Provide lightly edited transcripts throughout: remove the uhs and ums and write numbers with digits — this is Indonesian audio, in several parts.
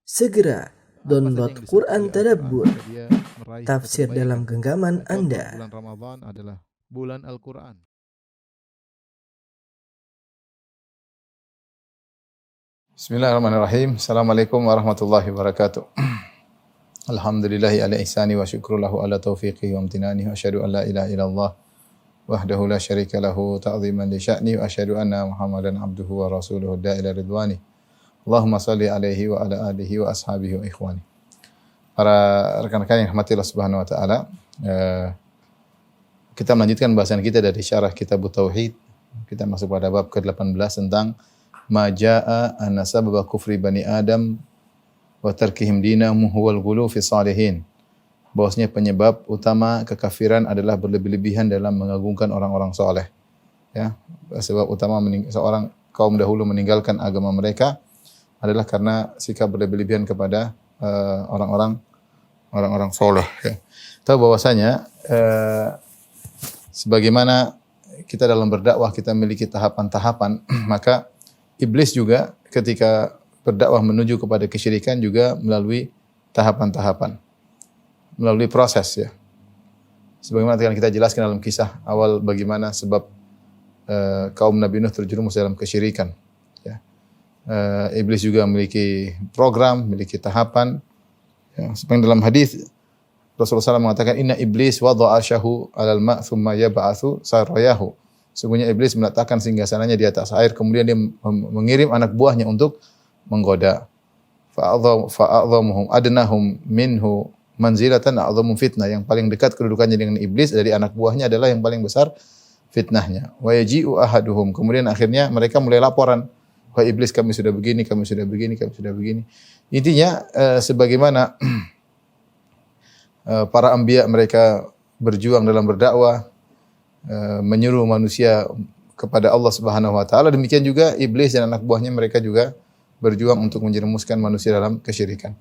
Segera download Quran Tadabbur, agar dia meraih tafsir kebaikan. dalam genggaman Contoh, Anda. bulan Ramadan adalah bulan Al-Quran. Bismillahirrahmanirrahim. Assalamualaikum warahmatullahi wabarakatuh. Alhamdulillahi ala ihsani wa syukru lahu ala taufiqi wa amtinani wa asyhadu an la ilaha illallah wahdahu la syarika lahu ta'ziman li sya'ni wa asyhadu anna Muhammadan abduhu wa rasuluhu da'ila ridwani. Allahumma salli alaihi wa ala alihi wa ashabihi wa ikhwani. Para rekan-rekan yang rahmati Allah Subhanahu wa taala, kita melanjutkan bahasan kita dari syarah Kitab Tauhid. Kita masuk pada bab ke-18 tentang ma jaa'a anna sababa kufri bani Adam wa tarkihim dinahum huwal ghulu fi salihin. Bahwasanya penyebab utama kekafiran adalah berlebih-lebihan dalam mengagungkan orang-orang saleh. Ya, sebab utama seorang kaum dahulu meninggalkan agama mereka adalah karena sikap berlebih-lebihan kepada orang-orang saleh, ya. Tahu bahwasanya sebagaimana kita dalam berdakwah kita memiliki tahapan-tahapan, maka iblis juga ketika berdakwah menuju kepada kesyirikan juga melalui tahapan-tahapan, melalui proses, ya. Sebagaimana yang kita jelaskan dalam kisah awal bagaimana sebab kaum Nabi Nuh terjerumus dalam kesyirikan, ya. Iblis juga memiliki program, memiliki tahapan, ya. Seperti dalam hadis Rasulullah SAW mengatakan inna iblis wada'a asyahu 'alal ma' thumma yab'atsu sarayahu. Sungguhnya iblis meletakkan singgasananya di atas air, kemudian dia mengirim anak buahnya untuk menggoda. Fa'adhamuhum adnahum minhu manzilatan a'dhamu fitnah. Yang paling dekat kedudukannya dengan iblis dari anak buahnya adalah yang paling besar fitnahnya. Wa yaji'u ahaduhum. Kemudian akhirnya mereka mulai laporan, wahai iblis, kami sudah begini, kami sudah begini, kami sudah begini. Intinya sebagaimana para anbiya mereka berjuang dalam berdakwah, menyuruh manusia kepada Allah Subhanahu wa taala, demikian juga iblis dan anak buahnya mereka juga berjuang untuk menjerumuskan manusia dalam kesyirikan.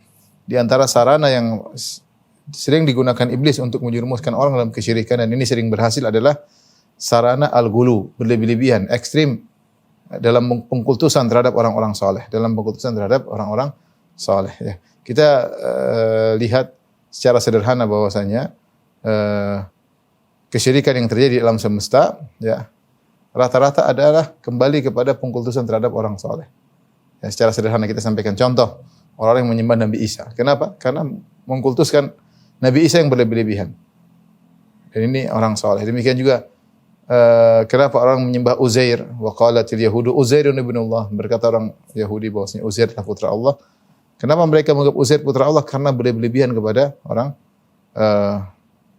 Di antara sarana yang sering digunakan iblis untuk menjerumuskan orang dalam kesyirikan dan ini sering berhasil adalah sarana al-ghulu, berlebih-lebihan, ekstrim dalam pengkultusan terhadap orang-orang saleh, ya. Kita lihat secara sederhana bahwasanya kesyirikan yang terjadi di alam semesta, ya, rata-rata adalah kembali kepada pengkultusan terhadap orang saleh. Ya, secara sederhana kita sampaikan contoh, orang yang menyembah Nabi Isa. Kenapa? Karena mengkultuskan Nabi Isa yang berlebih-lebihan. Dan ini orang saleh. Demikian juga kenapa orang menyembah Uzair? Wa qalatil yahudu Uzairun ibnullah. Berkata orang Yahudi bahwasanya Uzair adalah putra Allah. Kenapa mereka menganggap Uzair putra Allah? Karena berlebihan kepada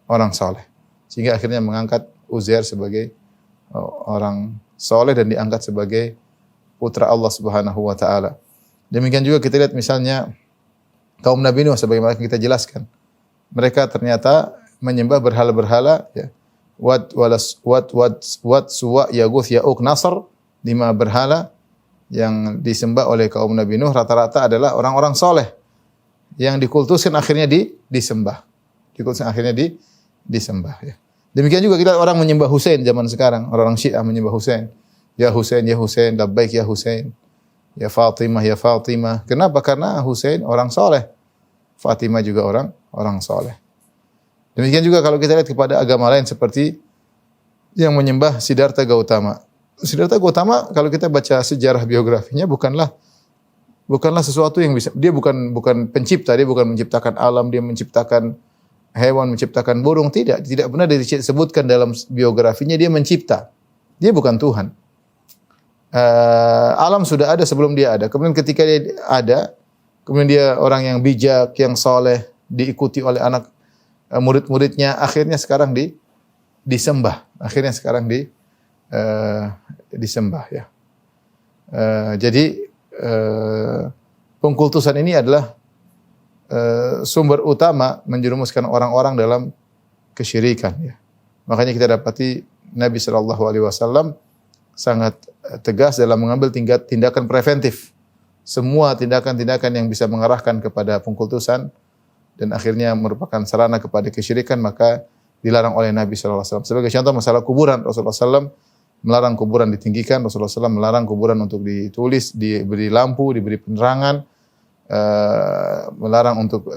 orang saleh. Sehingga akhirnya mengangkat Uzair sebagai orang saleh dan diangkat sebagai putra Allah Subhanahu wa taala. Demikian juga kita lihat misalnya kaum Nabi Nuh sebagaimana kita jelaskan. Mereka ternyata menyembah berhala-berhala, ya. Suwa, Yaguth, Ya'uq, Nasr, 5 berhala yang disembah oleh kaum Nabi Nuh rata-rata adalah orang-orang soleh yang dikultuskan akhirnya disembah. Disembah, ya. Demikian juga kita orang menyembah Husain zaman sekarang, orang Syiah menyembah Husain. Ya Husain, ya Husain, labbaik ya Husain. Ya Fatimah, ya Fatimah. Kenapa? Karena Husain orang soleh. Fatimah juga orang soleh. Demikian juga kalau kita lihat kepada agama lain seperti yang menyembah Siddhartha Gautama. Siddhartha Gautama kalau kita baca sejarah biografinya bukanlah sesuatu yang bisa, dia bukan pencipta, dia bukan menciptakan alam, dia menciptakan hewan, menciptakan burung, tidak pernah disebutkan dalam biografinya dia mencipta. Dia bukan Tuhan. Alam sudah ada sebelum dia ada. Kemudian ketika dia ada, kemudian dia orang yang bijak, yang soleh, diikuti oleh anak murid-muridnya, akhirnya sekarang disembah. Disembah, ya. Jadi pengkultusan ini adalah sumber utama menjerumuskan orang-orang dalam kesyirikan, ya. Makanya kita dapati Nabi sallallahu alaihi wasallam sangat tegas dalam mengambil tindakan preventif. Semua tindakan-tindakan yang bisa mengarahkan kepada pengkultusan dan akhirnya merupakan sarana kepada kesyirikan maka dilarang oleh Nabi sallallahu alaihi wasallam. Sebagai contoh masalah kuburan, Rasulullah sallallahu melarang kuburan ditinggikan, Rasulullah sallallahu melarang kuburan untuk ditulis, diberi lampu, diberi penerangan, melarang untuk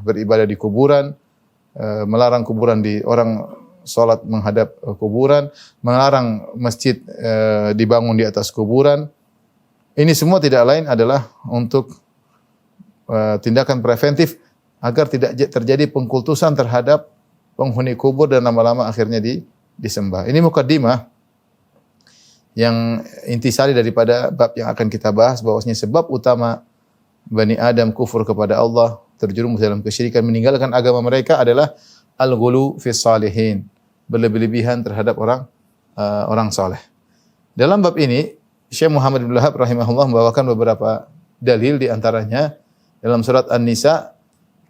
beribadah di kuburan, melarang kuburan di orang salat menghadap kuburan, melarang masjid dibangun di atas kuburan. Ini semua tidak lain adalah untuk tindakan preventif agar tidak terjadi pengkultusan terhadap penghuni kubur dan lama-lama akhirnya disembah. Ini mukaddimah yang intisari daripada bab yang akan kita bahas, bahwasanya sebab utama Bani Adam kufur kepada Allah, terjerumus dalam kesyirikan, meninggalkan agama mereka adalah al-ghulu fis salihin, berlebih-lebihan terhadap orang saleh. Dalam bab ini Syekh Muhammad bin Wahab rahimahullah membawakan beberapa dalil, di antaranya dalam surat An-Nisa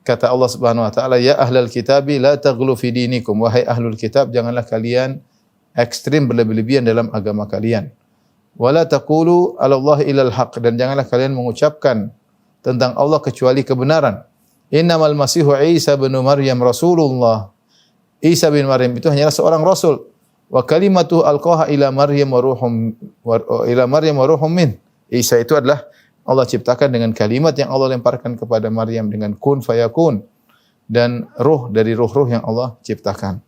kata Allah Subhanahu wa taala, ya ahlal kitabi la taghlu fi dinikum, wahai ahlul kitab janganlah kalian ekstrim berlebih-lebihan dalam agama kalian. Wala taqulu 'ala Allahi illal haq, dan janganlah kalian mengucapkan tentang Allah kecuali kebenaran. Innamal masihu Isa bin Maryam rasulullah. Isa bin Maryam itu hanyalah seorang rasul. Wa kalimatu alqaha ila Maryam wa ruhum min. Isa itu adalah Allah ciptakan dengan kalimat yang Allah lemparkan kepada Maryam dengan kun fayakun, dan ruh dari ruh-ruh yang Allah ciptakan.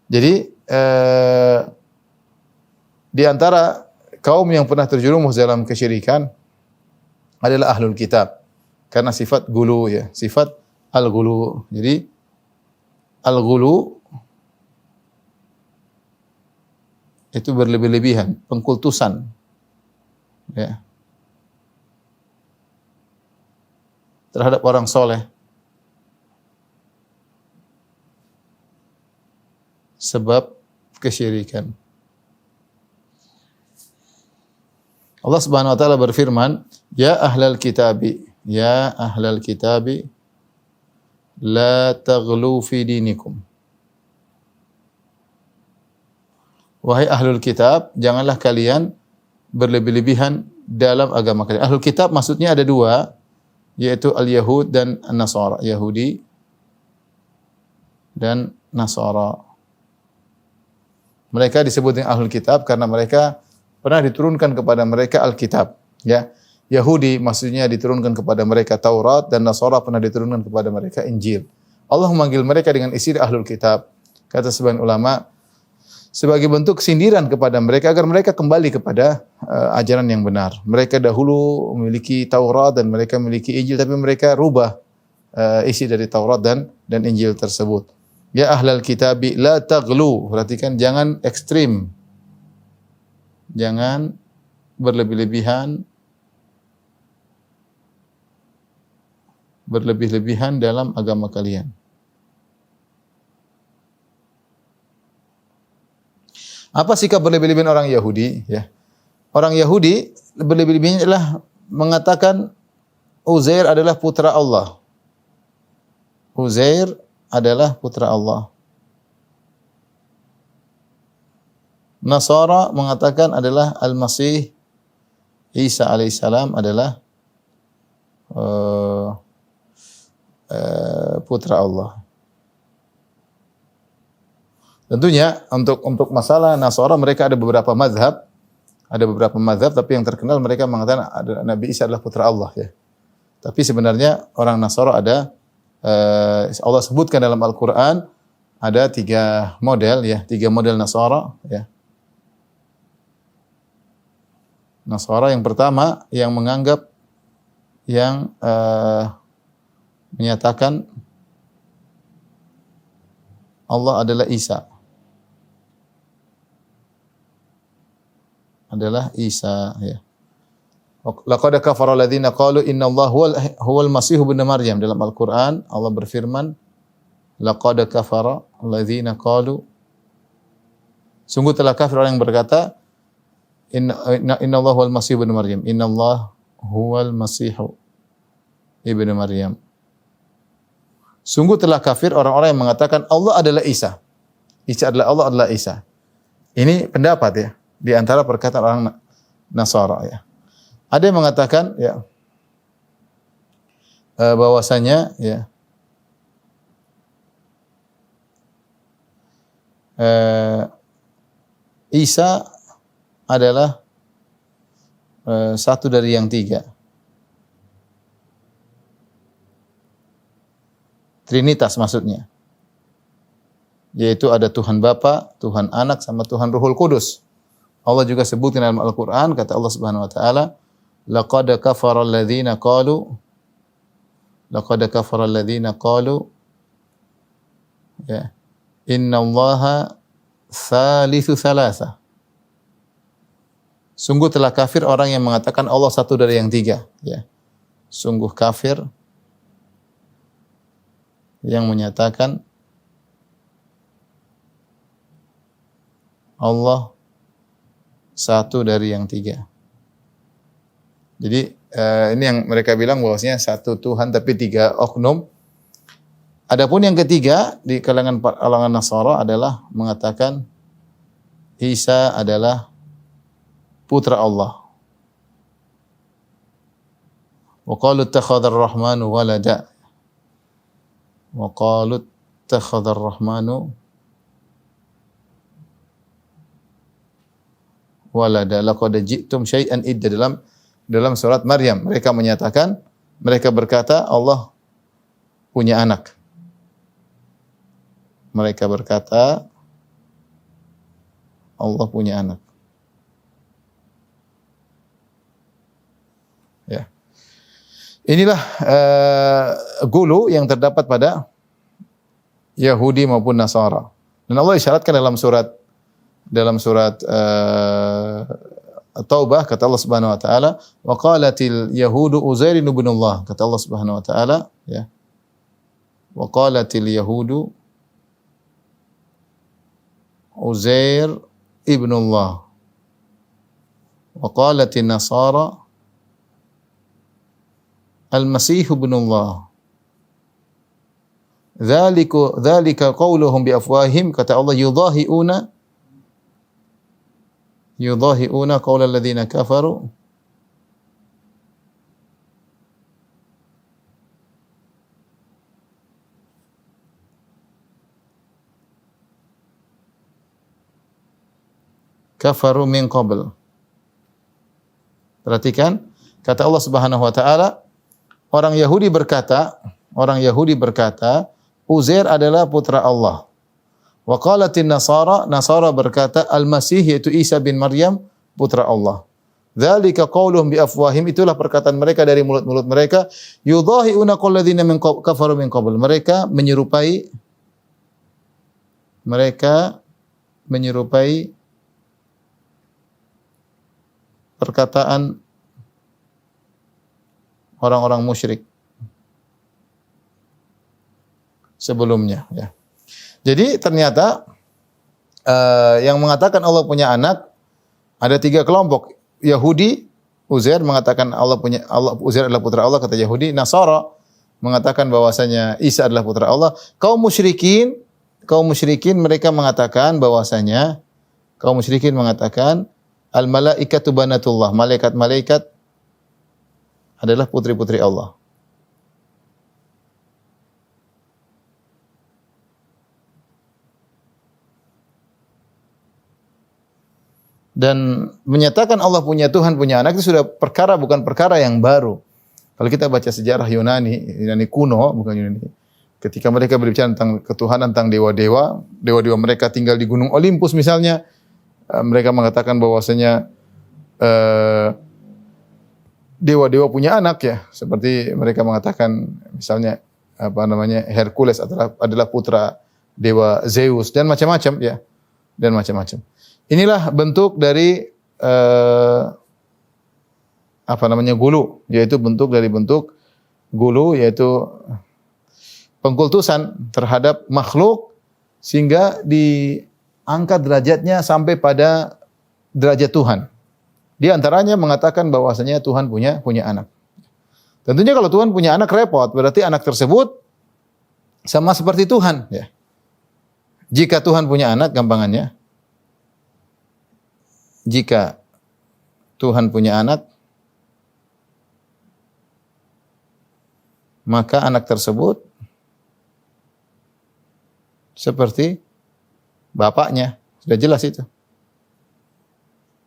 Jadi di antara kaum yang pernah terjerumus dalam kesyirikan adalah ahlul kitab, karena sifat gulu, ya, sifat al-gulu. Jadi al-gulu itu berlebih-lebihan, pengkultusan, ya, terhadap orang soleh sebab kesyirikan. Allah Subhanahu wa taala berfirman, ya ahlal kitabi la taghlu fi dinikum. Wahai ahlul kitab, janganlah kalian berlebih-lebihan dalam agama kalian. Ahlul kitab maksudnya ada dua, yaitu al-Yahud dan An-Nasara, Yahudi dan Nasara. Mereka disebut dengan ahlul kitab karena mereka pernah diturunkan kepada mereka Alkitab, ya. Yahudi maksudnya diturunkan kepada mereka Taurat, dan Nasara pernah diturunkan kepada mereka Injil. Allah memanggil mereka dengan istilah ahlul kitab. Kata sebagian ulama, sebagai bentuk sindiran kepada mereka agar mereka kembali kepada ajaran yang benar. Mereka dahulu memiliki Taurat dan mereka memiliki Injil, tapi mereka rubah isi dari Taurat dan Injil tersebut. Ya ahlal kitabi la taghlu, perhatikan, jangan ekstrim, jangan berlebih-lebihan dalam agama kalian. Apa sikap berlebih-lebihan orang Yahudi? Ya, orang Yahudi berlebih-lebihan adalah mengatakan Uzair adalah putra Allah. Uzair adalah putra Allah. Nasara mengatakan adalah Al-Masih Isa alaihissalam adalah putra Allah. Tentunya untuk masalah Nasara mereka ada beberapa mazhab. Ada beberapa mazhab, tapi yang terkenal mereka mengatakan Nabi Isa adalah putra Allah, ya. Tapi sebenarnya orang Nasara ada Allah sebutkan dalam Al-Qur'an ada 3 model, ya, 3 model Nasara, ya. Nasara yang pertama yang menganggap, yang menyatakan Allah adalah Isa. Adalah Isa, ya. Laqad kafara alladziina qalu innallaha huwal masih ibnu Maryam. Dalam Al-Qur'an Allah berfirman, laqad kafara alladziina qalu, sungguh telah kafir orang yang berkata innallaha huwal masih ibnu Maryam. Innallaha huwal masih ibnu Maryam. Sungguh telah kafir orang-orang yang mengatakan Allah adalah Isa. Isa adalah Allah, adalah Isa. Ini pendapat, ya, di antara perkataan orang Nasara, ya. Ada yang mengatakan, ya, bahwasanya, ya, Isa adalah satu dari yang 3. Trinitas maksudnya. Yaitu ada Tuhan Bapa, Tuhan Anak, sama Tuhan Ruhul Kudus. Allah juga sebutkan dalam Al-Quran, kata Allah Subhanahu Wa Taala, laqad kafara alladhina qalu, ya, inna Allaha thalithu thalatha. Sungguh telah kafir orang yang mengatakan Allah satu dari yang tiga. Ya. Sungguh kafir yang menyatakan Allah satu dari yang tiga. Jadi ini yang mereka bilang bahwasanya satu Tuhan tapi tiga oknum. Adapun yang ketiga di kalangan Nasara adalah mengatakan Isa adalah putra Allah. Wa qalu ittakhadha ar-rahmanu walada. Wa qalu ittakhadha ar-rahmanu walada. Laqad ji'tum syai'an idda, dalam surat Maryam. Mereka menyatakan, mereka berkata Allah punya anak. Mereka berkata Allah punya anak. Ya. Inilah gulu yang terdapat pada Yahudi maupun Nasara. Dan Allah isyaratkan dalam surat Taubah, kata Allah Subhanahu wa taala, wa qalatil yahudu Uzair ibn Allah, kata Allah Subhanahu wa taala, ya. Wa qalatil yahudu Uzair ibn Allah. Wa qalatin Nasara Al-Masih ibn Allah. Dzalika qauluhum bi afwahihim, kata Allah, yudahi'una qaulal ladzina kafaru min qabl. Perhatikan, kata Allah Subhanahu wa taala, orang Yahudi berkata, Uzair adalah putra Allah. Wa qalatin Nasara berkata Al-Masih, yaitu Isa bin Maryam, putra Allah. Dzalika qauluhum bi afwahim, itulah perkataan mereka dari mulut-mulut mereka. Yudahi'una qaulal ladzina kafaru min qabl. Mereka menyerupai perkataan orang-orang musyrik sebelumnya, ya. Jadi ternyata yang mengatakan Allah punya anak ada tiga kelompok. Yahudi, Uzair mengatakan Uzair adalah putra Allah, kata Yahudi. Nasara mengatakan bahwasanya Isa adalah putra Allah. Kaum musyrikin mereka mengatakan bahwasanya al-malaikatu banatullah, malaikat-malaikat adalah putri-putri Allah. Dan menyatakan Allah punya Tuhan, punya anak, itu sudah bukan perkara yang baru. Kalau kita baca sejarah Yunani kuno, bukan Yunani. Ketika mereka berbicara tentang ketuhanan, tentang dewa-dewa mereka tinggal di Gunung Olympus misalnya, mereka mengatakan bahwasanya dewa-dewa punya anak, ya. Seperti mereka mengatakan misalnya Hercules adalah putra dewa Zeus dan macam-macam, ya. Dan macam-macam. Inilah bentuk dari gulu, yaitu bentuk gulu, yaitu pengkultusan terhadap makhluk sehingga diangkat derajatnya sampai pada derajat Tuhan. Di antaranya mengatakan bahwasanya Tuhan punya anak. Tentunya kalau Tuhan punya anak repot, berarti anak tersebut sama seperti Tuhan, ya. Jika Tuhan punya anak, gampangannya, jika Tuhan punya anak, maka anak tersebut seperti bapaknya. Sudah jelas itu.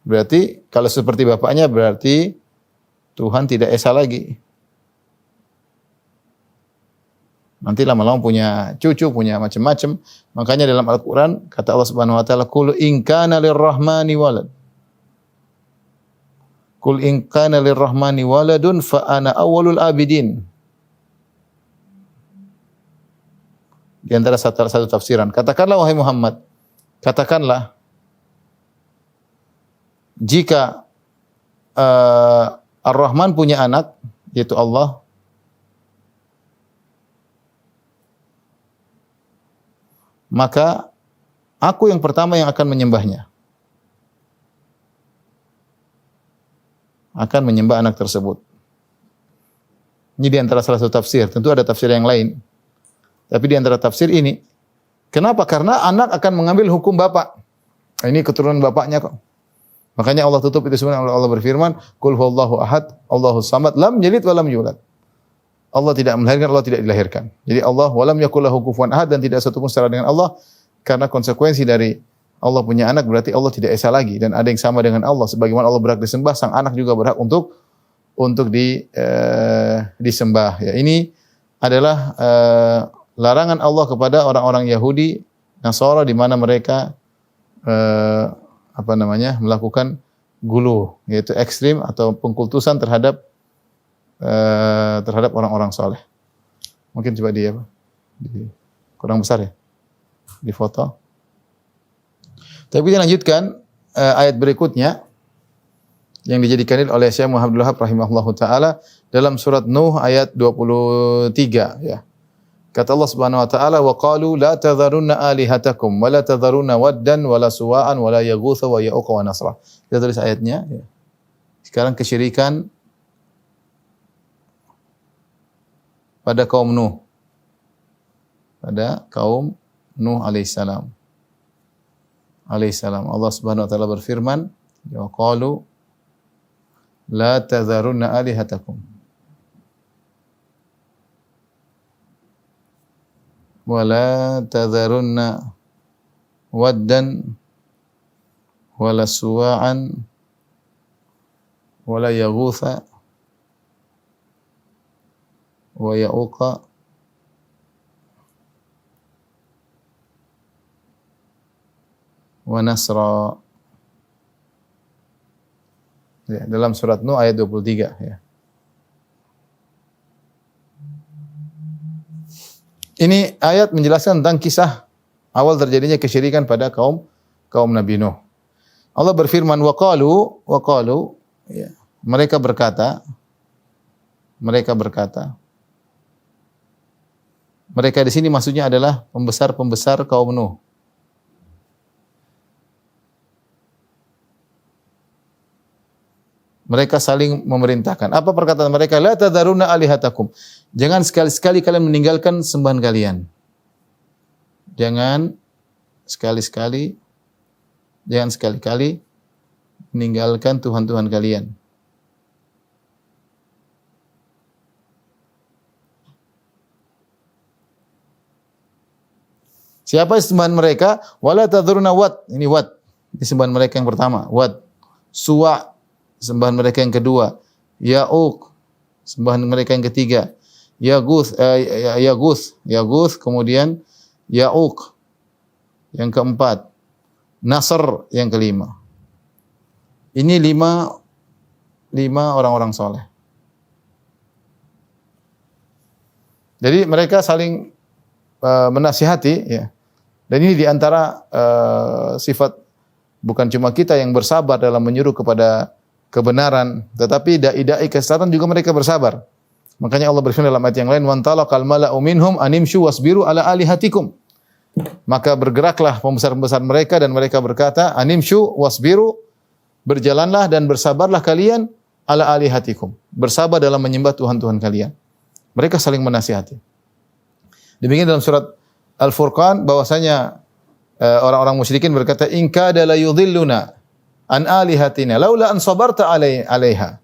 Berarti kalau seperti bapaknya, berarti Tuhan tidak esa lagi. Nanti lama-lama punya cucu, punya macam-macam. Makanya dalam Al-Qur'an kata Allah Subhanahu wa taala, "Qul in kana lirrahmani walad." Qul in kana lirrahmani waladun fa ana awwalul abidin. Di antara satu tafsiran. Katakanlah wahai Muhammad, katakanlah jika Ar-Rahman punya anak, yaitu Allah, maka aku yang pertama yang akan menyembahnya. Akan menyembah anak tersebut. Ini di antara salah satu tafsir. Tentu ada tafsir yang lain. Tapi di antara tafsir ini, kenapa? Karena anak akan mengambil hukum bapak. Nah, ini keturunan bapaknya kok. Makanya Allah tutup itu sebenarnya Allah berfirman, "Qul huwallahu ahad, Allahus samad, lam yalid wa lam yulad." Allah tidak melahirkan, Allah tidak dilahirkan. Jadi Allah walam yakul lahu kufuwan ahad, dan tidak satu pun setara dengan Allah, karena konsekuensi dari Allah punya anak berarti Allah tidak esa lagi, dan ada yang sama dengan Allah. Sebagaimana Allah berhak disembah, sang anak juga berhak untuk disembah. Ya, ini adalah larangan Allah kepada orang-orang Yahudi, Nasara, di mana mereka melakukan gulu, yaitu ekstrim atau pengkultusan terhadap orang-orang saleh. Mungkin coba kurang besar ya di foto. Tapi kita lanjutkan ayat berikutnya yang dijadikan oleh Syekh Muhammad Abdul Wahab rahimahullahu taala dalam surat Nuh ayat 23 ya. Kata Allah Subhanahu wa taala, "Wa qalu la tadharunna alihatakum wa la tadharunna waddan wa la suwa'an wa la yaghutsa wa ya'uqa wa nasra." Kita tulis ayatnya ya. Sekarang kesyirikan pada kaum Nuh. Pada kaum Nuh alaihissalam. Allah Subhanahu wa taala berfirman, "Wa qalu la tadharunna alihatakum wa la tadharunna waddan wa la suwa'an wa la yaghutha wa ya'uqa wa nasra." Ya, dalam surat Nuh ayat 23 ya. Ini ayat menjelaskan tentang kisah awal terjadinya kesyirikan pada kaum Nabi Nuh. Allah berfirman, wa qalu ya, mereka berkata mereka di sini maksudnya adalah pembesar-pembesar kaum Nuh. Mereka saling memerintahkan. Apa perkataan mereka? La tadharunna alihatakum. Jangan sekali-sekali kalian meninggalkan sembahan kalian. Jangan sekali-kali meninggalkan Tuhan-Tuhan kalian. Siapa sembahan mereka? Wala tadharunna wad. Ini wad. Ini sembahan mereka yang pertama. Wad. Suwa. Sembahan mereka yang kedua. Ya'uq. Sembahan mereka yang ketiga. Yaguth, kemudian Ya'uq yang keempat. Nasr yang kelima. Ini lima orang-orang soleh. Jadi mereka saling menasihati ya. Dan ini diantara sifat bukan cuma kita yang bersabar dalam menyuruh kepada kebenaran, tetapi dai-dai kesesatan juga mereka bersabar. Makanya Allah berfirman dalam ayat yang lain, "Wantalaqal mala'u minhum animshu wasbiru ala alihatikum." Maka bergeraklah pembesar-pembesar mereka dan mereka berkata, "Animshu wasbiru," berjalanlah dan bersabarlah kalian ala alihatikum. Bersabar dalam menyembah Tuhan-Tuhan kalian. Mereka saling menasihati. Demikian dalam surat Al-Furqan bahwasanya orang-orang musyrikin berkata, "In kada la yudhilluna an alihatina laula an sabarta alaiha."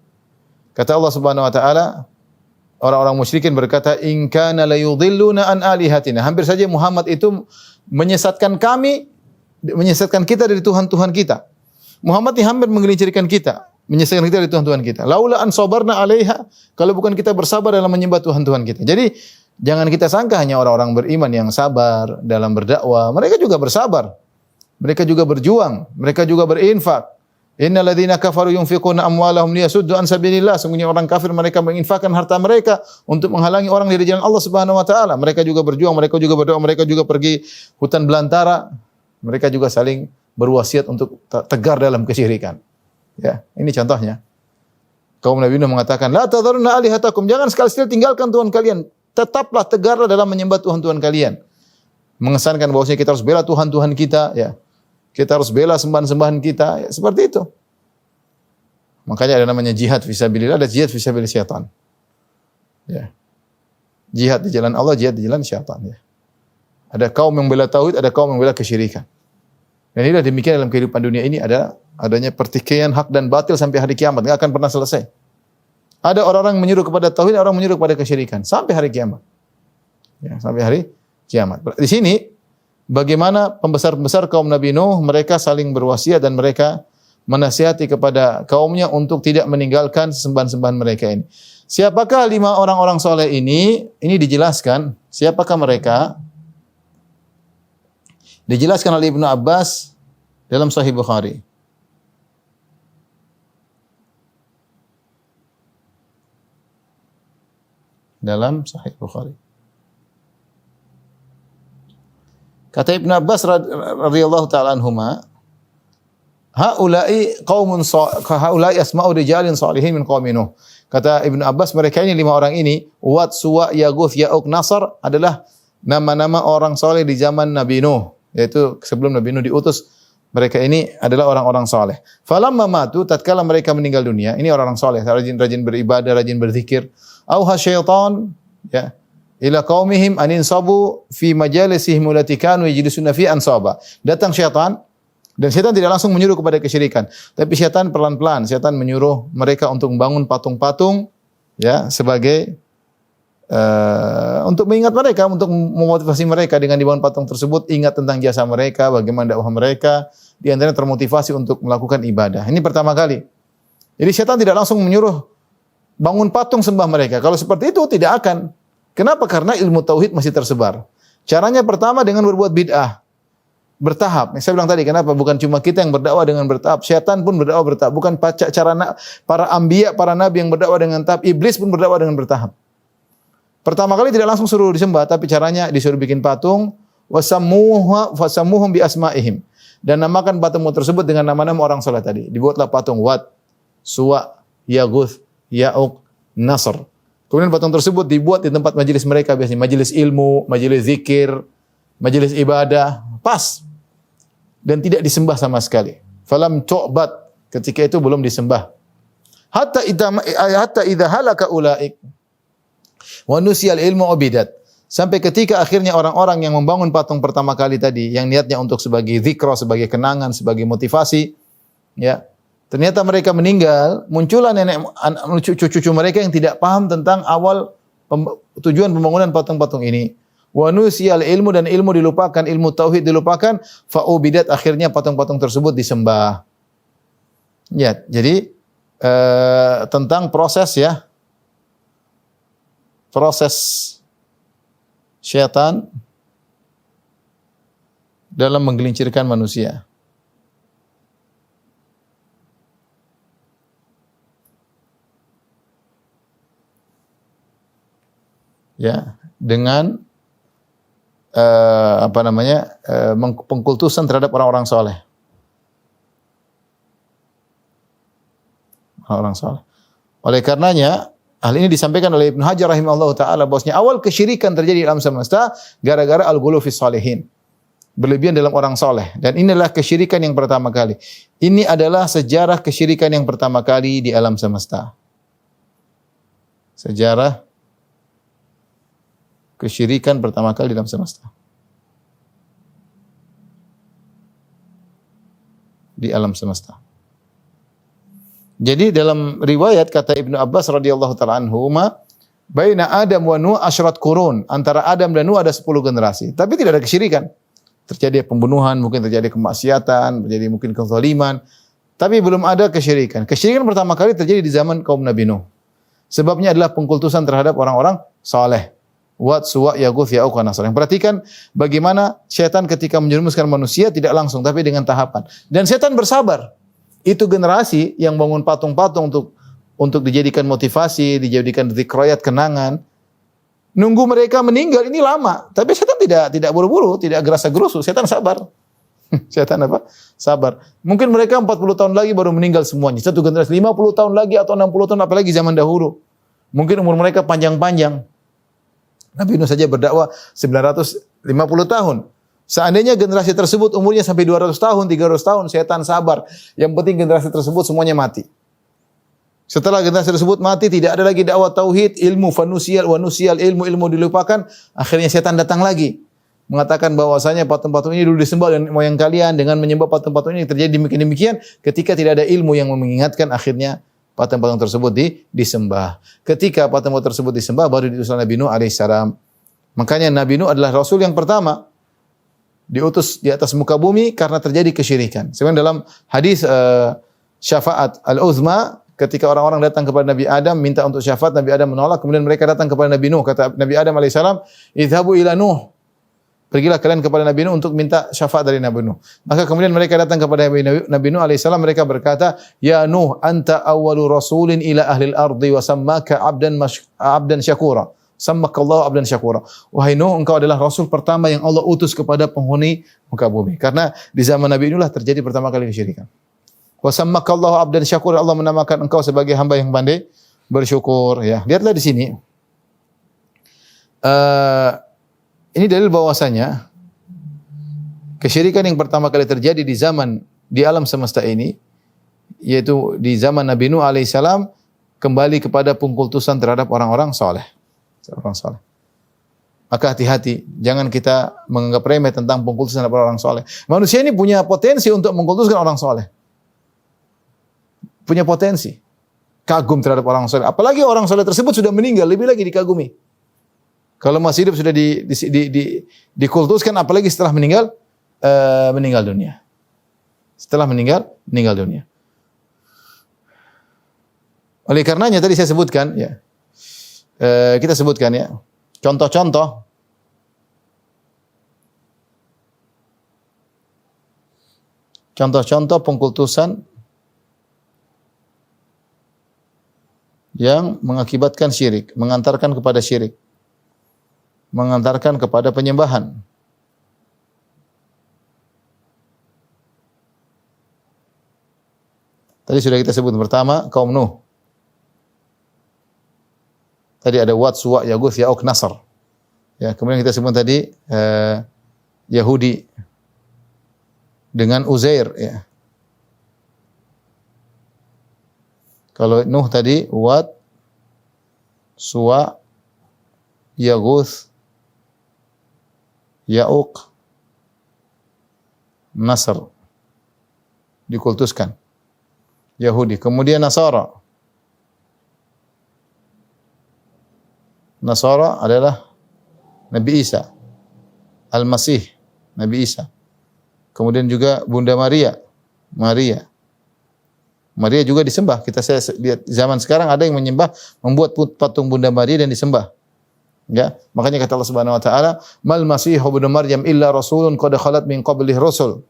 Kata Allah Subhanahu wa taala, orang-orang musyrikin berkata, "In kana la yudhilluna an alihatina." Hampir saja Muhammad itu menyesatkan kita dari Tuhan-Tuhan kita. Muhammad ini hampir menggelincirkan kita, menyesatkan kita dari Tuhan-Tuhan kita. Laula an sabarna alaiha, kalau bukan kita bersabar dalam menyembah Tuhan-Tuhan kita. Jadi Jangan kita sangka hanya orang-orang beriman yang sabar dalam berdakwah. Mereka juga bersabar. Mereka juga berjuang. Mereka juga berinfak. Innal ladzina kafaru yunfiquna amwalahum liyasuddu an sabilillah. Sungguhnya orang kafir mereka menginfakkan harta mereka untuk menghalangi orang dari jalan Allah Subhanahu wa taala. Mereka juga berjuang, mereka juga berdoa, mereka juga pergi hutan belantara. Mereka juga saling berwasiat untuk tegar dalam kesyirikan. Ya, ini contohnya. Kaum Nabi Nuh mengatakan, "La tadharunna alihatakum." Jangan sekali-sekali tinggalkan Tuhan kalian. Tetaplah tegarlah dalam menyembah Tuhan-Tuhan kalian. Mengesankan bahwasanya kita harus bela Tuhan-Tuhan kita, ya. Kita harus bela sembahan-sembahan kita, ya, seperti itu. Makanya ada namanya jihad fisabilillah, ada jihad fisabilillah syaitan. Ya. Jihad di jalan Allah, jihad di jalan syaitan, ya. Ada kaum yang bela tauhid, ada kaum yang bela kesyirikan. Dan inilah demikian dalam kehidupan dunia ini adanya pertikaian hak dan batil sampai hari kiamat, enggak akan pernah selesai. Ada orang-orang menyuruh kepada tauhid, orang menyuruh kepada kesyirikan sampai hari kiamat. Ya, sampai hari kiamat. Di sini bagaimana pembesar-pembesar kaum Nabi Nuh, mereka saling berwasiat dan mereka menasihati kepada kaumnya untuk tidak meninggalkan sembahan-sembahan mereka ini. Siapakah 5 orang-orang soleh ini? Ini dijelaskan. Siapakah mereka? Dijelaskan oleh Ibnu Abbas dalam Sahih Bukhari. Dalam Sahih Bukhari. Kata Ibnu Abbas radhiyallahu taala anhuma, haula'i asma'u rijalin salihin min qaumi Nuh. Kata Ibnu Abbas, mereka ini 5 orang ini, Wad, Suwa, Yaguth, Ya'uq, Nasr adalah nama-nama orang saleh di zaman Nabi Nuh, yaitu sebelum Nabi Nuh diutus. Mereka ini adalah orang-orang saleh. Falamma matu, tatkala mereka meninggal dunia, ini orang-orang saleh, rajin beribadah, rajin berzikir. Auha syaitan, ya, ila qaumihim anin sabu fi majalisihim allati kanu yajlisuna fi ansaba. Datang syaitan dan syaitan tidak langsung menyuruh kepada kesyirikan, tapi syaitan pelan-pelan, syaitan menyuruh mereka untuk membangun patung-patung, ya, sebagai untuk mengingat mereka, untuk memotivasi mereka dengan dibangun patung tersebut, ingat tentang jasa mereka, bagaimana dakwah mereka, di antaranya termotivasi untuk melakukan ibadah. Ini pertama kali. Jadi syaitan tidak langsung menyuruh bangun patung sembah mereka. Kalau seperti itu tidak akan. Kenapa? Karena ilmu tauhid masih tersebar. Caranya pertama dengan berbuat bid'ah. Bertahap. Saya bilang tadi, kenapa? Bukan cuma kita yang berdakwah dengan bertahap. Syaitan pun berdakwah bertahap. Bukan cara para anbiya, para nabi yang berdakwah dengan tahap. Iblis pun berdakwah dengan bertahap. Pertama kali tidak langsung suruh disembah, tapi caranya disuruh bikin patung. Wasammuhum bi asma'ihim. Dan namakan patung tersebut dengan nama-nama orang saleh tadi. Dibuatlah patung Wad, Suwa, Yaguth, Ya'uq, Nasr. Kemudian patung tersebut dibuat di tempat majelis mereka, biasanya majelis ilmu, majelis zikir, majelis ibadah, pas. Dan tidak disembah sama sekali. Falam tu'bad, ketika itu belum disembah. Hatta idza halaka ulaik wa nusiyal ilmu ubidat. Sampai ketika akhirnya orang-orang yang membangun patung pertama kali tadi, yang niatnya untuk sebagai zikra, sebagai kenangan, sebagai motivasi, ya, ternyata mereka meninggal, muncullah cucu-cucu mereka yang tidak paham tentang awal tujuan pembangunan patung-patung ini. Wa nusiyal ilmu, dan ilmu dilupakan, ilmu tauhid dilupakan, fa ubidat, akhirnya patung-patung tersebut disembah. Ya, jadi tentang proses, ya. Proses syaitan dalam menggelincirkan manusia. Ya, dengan pengkultusan terhadap orang-orang soleh. Orang soleh. Oleh karenanya, hal ini disampaikan oleh Ibnu Hajar rahimahullah ta'ala, bahwasanya awal kesyirikan terjadi di alam semesta gara-gara al-ghulu fis salihin. Berlebihan dalam orang soleh. Dan inilah kesyirikan yang pertama kali. Ini adalah sejarah kesyirikan yang pertama kali di alam semesta. Sejarah kesyirikan pertama kali di alam semesta. Di alam semesta. Jadi dalam riwayat kata Ibnu Abbas radhiyallahu taala anhu, baina Adam wa Nuh asyrat qurun, antara Adam dan Nuh ada 10 generasi, tapi tidak ada kesyirikan. Terjadi pembunuhan, mungkin terjadi kemaksiatan, terjadi mungkin kezaliman, tapi belum ada kesyirikan. Kesyirikan pertama kali terjadi di zaman kaum Nabi Nuh. Sebabnya adalah pengkultusan terhadap orang-orang saleh. Wat, Suwa, Yaguth, Ya'uq, Nasr. Yang perhatikan bagaimana setan ketika menjerumuskan manusia tidak langsung tapi dengan tahapan. Dan setan bersabar. Itu generasi yang bangun patung-patung untuk dijadikan motivasi, dijadikan dzikrayat, kenangan. Nunggu mereka meninggal ini lama, tapi setan tidak buru-buru, tidak gerasa-gerusu, setan sabar. Setan apa? Sabar. Mungkin mereka 40 tahun lagi baru meninggal semuanya. Satu generasi 50 tahun lagi atau 60 tahun apalagi zaman dahulu. Mungkin umur mereka panjang-panjang. Nabi Nuh saja berdakwah 950 tahun. Seandainya generasi tersebut umurnya sampai 200 tahun, 300 tahun, setan sabar. Yang penting generasi tersebut semuanya mati. Setelah generasi tersebut mati, tidak ada lagi dakwah tauhid, ilmu fanusial, wanusial, ilmu dilupakan. Akhirnya setan datang lagi. Mengatakan bahwasanya patung-patung ini dulu disembah oleh moyang kalian. Dengan menyembah patung-patung ini terjadi demikian. Ketika tidak ada ilmu yang mengingatkan, akhirnya patung-patung tersebut disembah. Ketika patung-patung tersebut disembah, baru diutus Nabi Nuh alaihissalam. Makanya Nabi Nuh adalah Rasul yang pertama diutus di atas muka bumi karena terjadi kesyirikan. Sebenarnya dalam hadis syafaat al-uzma, ketika orang-orang datang kepada Nabi Adam minta untuk syafaat, Nabi Adam menolak, kemudian mereka datang kepada Nabi Nuh. Kata Nabi Adam alaihissalam, "Idhabu ila Nuh." Pergilah kalian kepada Nabi Nuh untuk minta syafaat dari Nabi Nuh. Maka kemudian mereka datang kepada Nabi Nuh alaihissalam, mereka berkata, "Ya Nuh, anta awwalu rasulin ila ahli al-ardi wa sammaka abdan syakura." Sammakallahu abdan syakura. Wahai Nuh, engkau adalah rasul pertama yang Allah utus kepada penghuni muka bumi. Karena di zaman Nabi Nuh lah terjadi pertama kali kesyirikan. Wa sammakallahu abdan syakura, Allah menamakan engkau sebagai hamba yang pandai bersyukur. Ya, lihatlah di sini. Ini dalil bahwasanya kesyirikan yang pertama kali terjadi di alam semesta ini, yaitu di zaman Nabi Nuh alaihissalam, kembali kepada pengkultusan terhadap orang-orang saleh. Maka hati-hati, jangan kita menganggap remeh tentang pengkultusan terhadap orang saleh. Manusia ini punya potensi untuk mengkultuskan orang saleh. Punya potensi. Kagum terhadap orang saleh. Apalagi orang saleh tersebut sudah meninggal, lebih lagi dikagumi. Kalau masih hidup sudah dikultuskan, apalagi setelah meninggal dunia. Setelah meninggal dunia. Oleh karenanya tadi saya sebutkan, ya, kita sebutkan ya, contoh-contoh pengkultusan yang mengakibatkan syirik, mengantarkan kepada syirik, mengantarkan kepada penyembahan. Tadi sudah kita sebut pertama kaum Nuh. Tadi ada Wat, Suwa, Yaguth, Ya'uq, Nasr. Ya, kemudian kita sebut tadi Yahudi dengan Uzair. Ya. Kalau Nuh tadi Wat, Suwa, Yaguth, Ya'uq, Nasr. Dikultuskan. Yahudi. Kemudian Nasara. Nasara adalah Nabi Isa. Al-Masih. Nabi Isa. Kemudian juga Bunda Maria. Maria juga disembah. Saya lihat zaman sekarang ada yang membuat patung Bunda Maria dan disembah. Ya, makanya kata Allah Subhanahu wa taala, "Mal Masih ibnu Maryam illa rasulun qad khalat min qablihi rusul."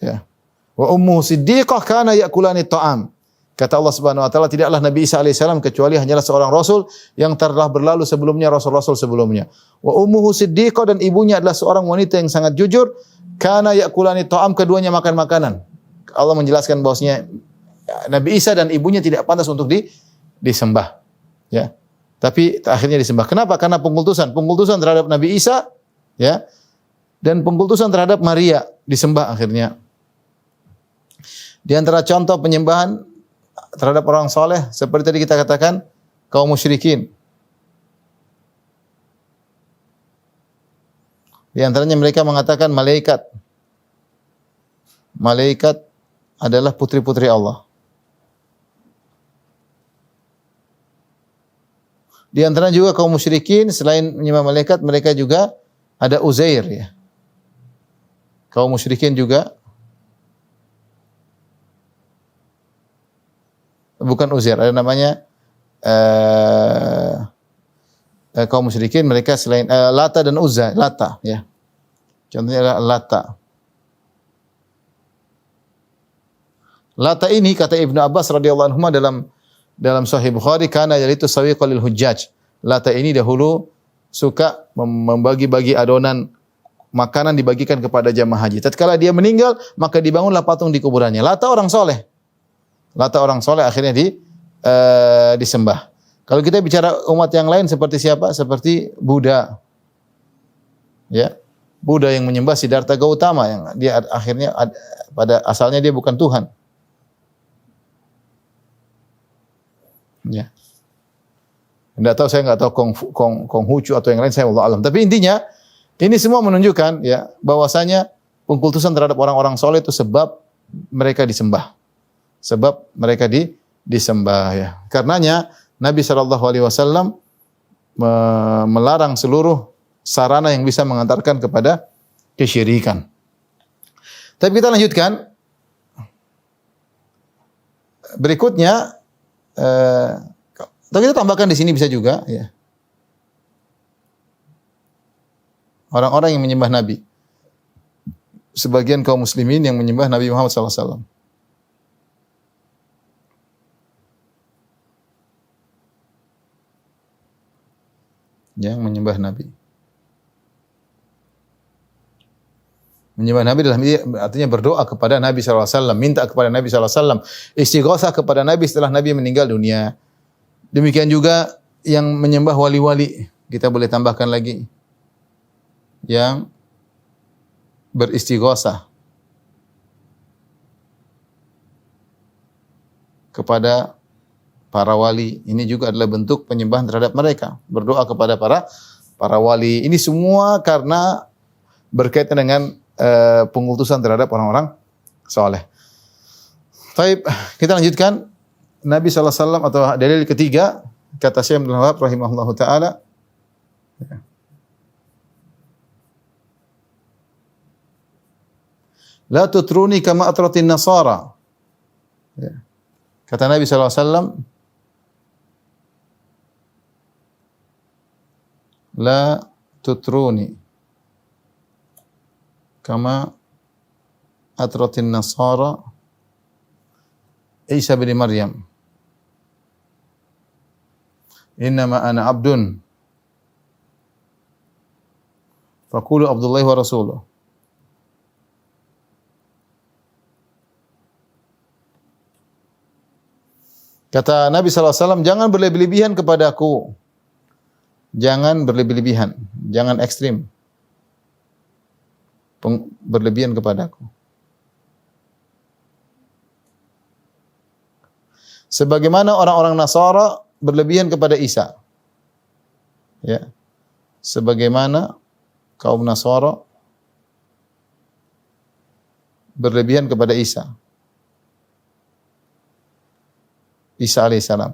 Ya. Wa ummuhu siddiqah kana ya'kulani ta'am. Kata Allah Subhanahu wa taala, tidaklah Nabi Isa alaihissalam kecuali hanyalah seorang rasul yang telah berlalu sebelumnya rasul-rasul sebelumnya. Wa ummuhu siddiqah, dan ibunya adalah seorang wanita yang sangat jujur, kana ya'kulani ta'am, keduanya makan makanan. Allah menjelaskan bahwasanya Nabi Isa dan ibunya tidak pantas untuk disembah. Ya. Tapi akhirnya disembah. Kenapa? Karena pengkultusan terhadap Nabi Isa, ya, dan pengkultusan terhadap Maria disembah akhirnya. Di antara contoh penyembahan terhadap orang soleh, seperti tadi kita katakan, kaum musyrikin. Di antaranya mereka mengatakan malaikat adalah putri-putri Allah. Di antara juga kaum musyrikin, selain menyembah malaikat, mereka juga ada Uzair, ya. Kaum musyrikin juga, bukan Uzair, ada namanya kaum musyrikin mereka selain Lata dan Uzza, Lata ya. Contohnya adalah Lata. Lata ini kata Ibnu Abbas radhiyallahu anhu dalam Sahih Bukhari kana yaitu sawiqal lil hujjaj. Lata ini dahulu suka membagi-bagi adonan makanan dibagikan kepada jamaah haji. Tatkala dia meninggal, maka dibangunlah patung di kuburannya. Lata orang soleh. Lata orang soleh akhirnya disembah. Kalau kita bicara umat yang lain seperti siapa? Seperti Buddha. Ya. Buddha yang menyembah Siddhartha Gautama yang dia akhirnya pada asalnya dia bukan Tuhan. Ya. Saya enggak tahu Konghucu atau yang lain, saya wallahu alam. Tapi intinya ini semua menunjukkan ya bahwasanya pengkultusan terhadap orang-orang soleh itu sebab mereka disembah. Sebab mereka disembah ya. Karenanya Nabi SAW melarang seluruh sarana yang bisa mengantarkan kepada kesyirikan. Tapi kita lanjutkan. Berikutnya kita tambahkan di sini bisa juga ya. Orang-orang yang menyembah Nabi. Sebagian kaum muslimin yang menyembah Nabi Muhammad SAW. Yang menyembah Nabi. Menyembah Nabi artinya berdoa kepada Nabi SAW. Minta kepada Nabi SAW. Istighosah kepada Nabi setelah Nabi meninggal dunia. Demikian juga yang menyembah wali-wali. Kita boleh tambahkan lagi. Yang beristighosah kepada para wali. Ini juga adalah bentuk penyembahan terhadap mereka. Berdoa kepada para wali. Ini semua karena berkaitan dengan pengkultusan terhadap orang-orang soleh. Baik, kita lanjutkan. Nabi SAW atau dalil ketiga, kata Syekh Abdul Wahab rahimahullahu ta'ala. La tutruni kama atratin nasara. Ya. Kata Nabi SAW, la tutruni kama atratin nasara Isa bin Maryam. Innama ana abdun. Faqulu Abdullah wa rasuluh. Kata Nabi SAW, jangan berlebih-lebihan kepadaku. Jangan berlebih-lebihan. Jangan ekstrim. Berlebihan kepadaku. Sebagaimana orang-orang Nasara berlebihan kepada Isa. Ya. Sebagaimana kaum Nasara berlebihan kepada Isa. Isa alaihissalam.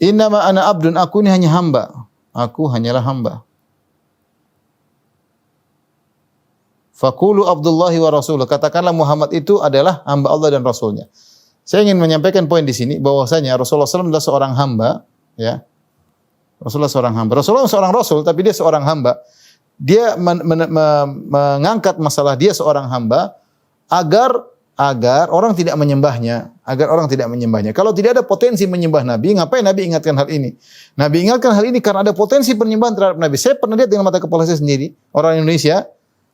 Innama ana abdun, aku ini hanya hamba. Aku hanyalah hamba. Faqulu Abdullahi wa Rasulullah. Katakanlah Muhammad itu adalah hamba Allah dan Rasulnya. Saya ingin menyampaikan poin di sini bahwasanya Rasulullah SAW adalah seorang hamba, ya. Rasulullah seorang hamba. Rasulullah seorang rasul, tapi dia seorang hamba. Dia mengangkat masalah dia seorang hamba agar orang tidak menyembahnya, Kalau tidak ada potensi menyembah Nabi, ngapain Nabi ingatkan hal ini? Nabi ingatkan hal ini karena ada potensi penyembahan terhadap Nabi. Saya pernah lihat dengan mata kepala saya sendiri, orang Indonesia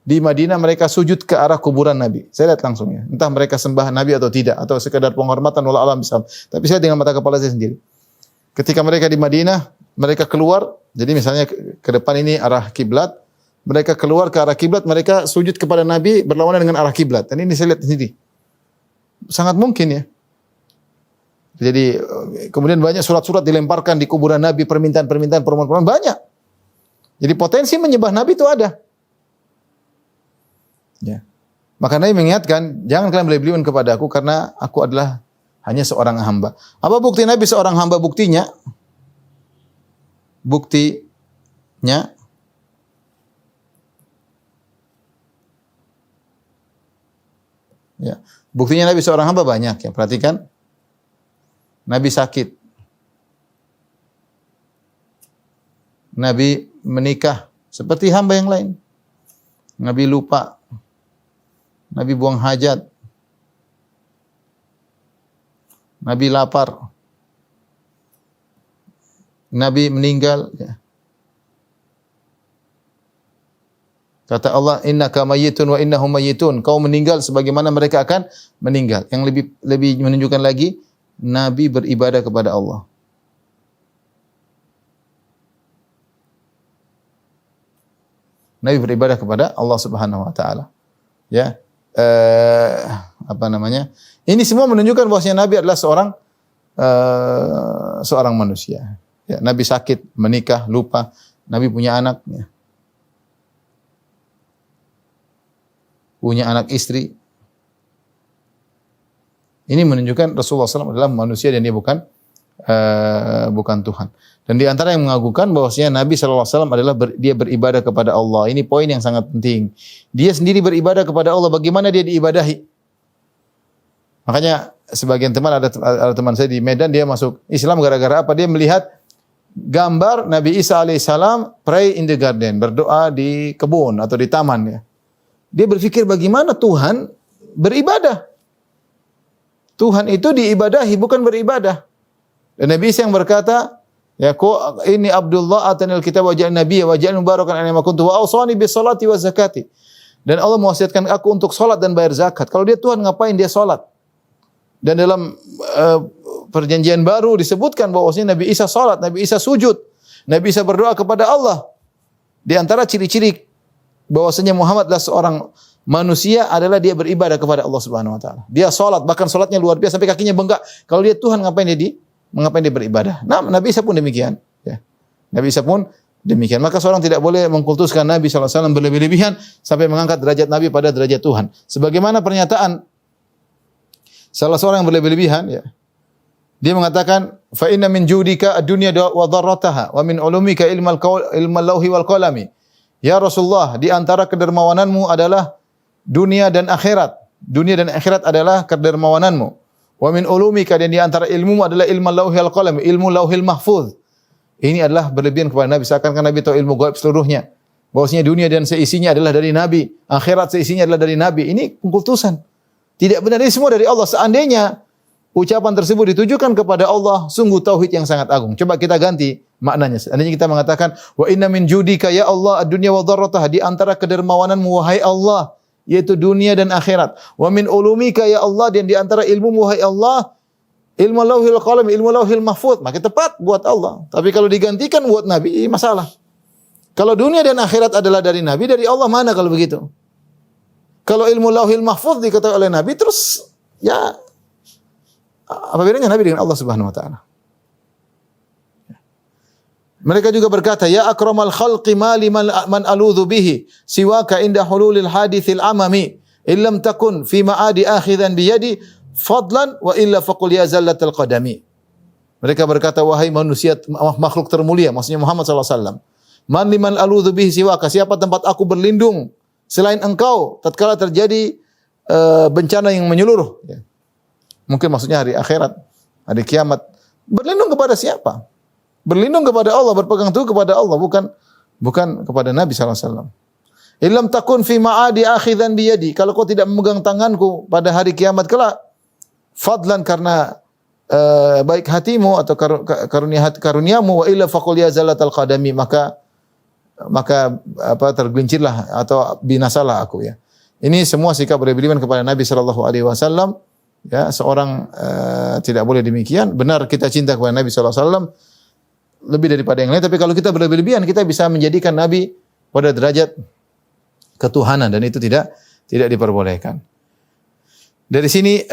di Madinah mereka sujud ke arah kuburan Nabi. Saya lihat langsung ya. Entah mereka sembah Nabi atau tidak, atau sekadar penghormatan wallahu alam bisawab. Tapi saya dengan mata kepala saya sendiri. Ketika mereka di Madinah, mereka keluar, jadi misalnya ke depan ini arah kiblat, mereka keluar ke arah kiblat, mereka sujud kepada Nabi berlawanan dengan arah kiblat. Dan ini saya lihat sendiri. Sangat mungkin ya. Jadi kemudian banyak surat-surat dilemparkan di kuburan Nabi, permintaan-permintaan, permohonan banyak. Jadi potensi menyembah Nabi itu ada. Ya. Maka Nabi mengingatkan, jangan kalian berlebihan kepada aku karena aku adalah hanya seorang hamba. Apa bukti Nabi seorang hamba? Buktinya ya. Buktinya Nabi seorang hamba banyak ya. Perhatikan. Nabi sakit. Nabi menikah seperti hamba yang lain. Nabi lupa. Nabi buang hajat. Nabi lapar. Nabi meninggal. Ya. Kata Allah, innaka mayyitun wa innahum mayyitun. Kau meninggal sebagaimana mereka akan meninggal. Yang lebih menunjukkan lagi, Nabi beribadah kepada Allah. Nabi beribadah kepada Allah Subhanahu wa taala. Ya. Ini semua menunjukkan bahwasanya Nabi adalah seorang manusia. Ya, Nabi sakit, menikah, lupa, Nabi punya anak, ya. Punya anak istri. Ini menunjukkan Rasulullah SAW adalah manusia dan dia bukan Tuhan. Dan di antara yang mengagumkan bahwasanya Nabi SAW adalah dia beribadah kepada Allah. Ini poin yang sangat penting. Dia sendiri beribadah kepada Allah. Bagaimana dia diibadahi? Makanya sebagian teman ada teman saya di Medan, dia masuk Islam gara-gara apa? Dia melihat gambar Nabi Isa alaihissalam pray in the garden, berdoa di kebun atau di taman, ya. Dia berpikir bagaimana Tuhan beribadah. Tuhan itu diibadahi, bukan beribadah. Dan Nabi Isa yang berkata, ya ini Abdullah atanil kitab wa ja'alni nabiyya wa ja'alni mubarakan aina ma kuntu wa awsani bis salati wa zakati. Dan Allah mewasiatkan aku untuk salat dan bayar zakat. Kalau dia Tuhan, ngapain dia salat? Dan dalam perjanjian baru disebutkan bahwasanya Nabi Isa salat, Nabi Isa sujud, Nabi Isa berdoa kepada Allah. Di antara ciri-ciri bahwasanya Muhammad adalah seorang manusia adalah dia beribadah kepada Allah Subhanahu wa taala. Dia salat, bahkan salatnya luar biasa sampai kakinya bengkak. Kalau dia Tuhan, ngapain dia beribadah? Nah, Nabi Isa pun demikian, ya. Nabi Isa pun demikian. Maka seorang tidak boleh mengkultuskan Nabi sallallahu alaihi wasallam berlebih-lebihan sampai mengangkat derajat Nabi pada derajat Tuhan. Sebagaimana pernyataan salah seorang yang berlebih-lebihan, ya. Dia mengatakan, "Fa inna min judika ad-dunya wa dharrataha wa min ulumika ilmal lauhi wal qalami." Ya Rasulullah, di antara kedermawananmu adalah dunia dan akhirat. Dunia dan akhirat adalah kedermawananmu. Wa min ulumika, dan di antara ilmumu adalah ilmu lauhi wal qalam, ilmu lauhil mahfuz. Ini adalah berlebihan kepada Nabi, seakan-akan Nabi tahu ilmu gaib seluruhnya. Bahwasanya dunia dan seisinya adalah dari Nabi, akhirat seisinya adalah dari Nabi. Ini pengkultusan. Tidak benar, ini semua dari Allah. Seandainya ucapan tersebut ditujukan kepada Allah, sungguh tauhid yang sangat agung. Coba kita ganti maknanya. Seandainya kita mengatakan, wa inna min judika ya Allah ad-dunya wa dharrataha, di antara kedermawananmu wahai Allah, yaitu dunia dan akhirat. Wa min ulumika ya Allah, dan di antara ilmu wahai Allah, ilmu lauhil qalam, ilmu lauhil mahfuz. Maka tepat buat Allah. Tapi kalau digantikan buat Nabi, masalah. Kalau dunia dan akhirat adalah dari Nabi, dari Allah mana kalau begitu? Kalau ilmu lauhil mahfuz diketahui oleh Nabi, terus ya apa bedanya Nabi dengan Allah Subhanahu wa taala? Mereka juga berkata, ya akramal khalqi ma liman man aludhu bihi siwaka inda hululil hadithil amami illam takun fi ma'adi akhidhan biyadi fadlan wa illa faqul ya zallatal qadami. Mereka berkata, wahai manusia, makhluk termulia, maksudnya Muhammad sallallahu alaihi wasallam, man liman aludhu bihi siwaka, siapa tempat aku berlindung selain engkau tatkala terjadi bencana yang menyeluruh, ya. Mungkin maksudnya hari akhirat, hari kiamat. Berlindung kepada siapa? Berlindung kepada Allah, berpegang teguh kepada Allah, bukan kepada Nabi sallallahu alaihi wasallam. Illam takun fi ma'adi akhidhan biyadi, kalau kau tidak memegang tanganku pada hari kiamat kelak, fadlan karena baik hatimu atau karuniamu, wa illa faqul ya zallatal qadami, maka tergelincirlah atau binasalah aku, ya. Ini semua sikap berlebihan kepada Nabi sallallahu alaihi wasallam. Ya, seorang tidak boleh demikian. Benar kita cinta kepada Nabi sallallahu alaihi wasallam lebih daripada yang lain, tapi kalau kita berlebihan kita bisa menjadikan Nabi pada derajat ketuhanan, dan itu tidak diperbolehkan. Dari sini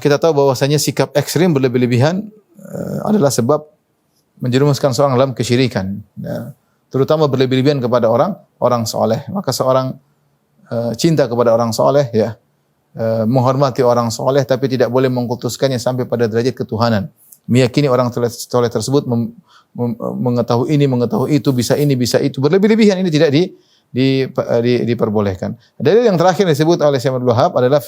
kita tahu bahwasanya sikap ekstrim berlebihan adalah sebab menjerumuskan seorang dalam kesyirikan, ya. Terutama berlebihan kepada orang soleh. Maka seorang cinta kepada orang soleh, ya, menghormati orang soleh, tapi tidak boleh mengkultuskannya sampai pada derajat ketuhanan. Meyakini orang soleh tersebut mengetahui ini, mengetahui itu, bisa ini, bisa itu. Berlebih-lebihan ini tidak diperbolehkan. Dalil yang terakhir disebut oleh Syekh Abdul Wahab adalah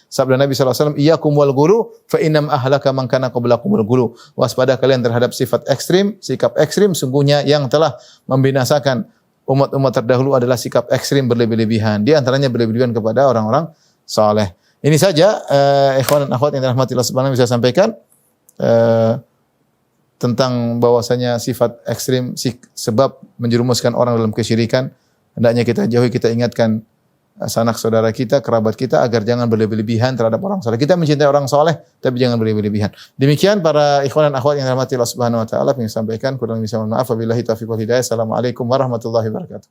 Sabda Nabi SAW, "Iyyakum wal ghulu fa innam ahlaka man kana qablakumul ghulu." Waspada kalian terhadap sifat ekstrim, sikap ekstrim, sungguhnya yang telah membinasakan umat-umat terdahulu adalah sikap ekstrim berlebih-lebihan. Di antaranya berlebih-lebihan kepada orang-orang saleh. Ini saja ikhwan dan akhwat yang dirahmati Allah Subhanahu wa taala bisa sampaikan tentang bahwasanya sifat ekstrim sebab menjerumuskan orang dalam kesyirikan. Hendaknya kita jauhi, kita ingatkan sanak saudara kita, kerabat kita agar jangan berlebih-lebihan terhadap orang saleh. Kita mencintai orang saleh tapi jangan berlebih-lebihan. Demikian para ikhwan dan akhwat yang dirahmati Allah Subhanahu wa taala, yang sampaikan, kurang lebih mohon maaf. Wabillahi taufiq wal hidayah. Assalamualaikum warahmatullahi wabarakatuh.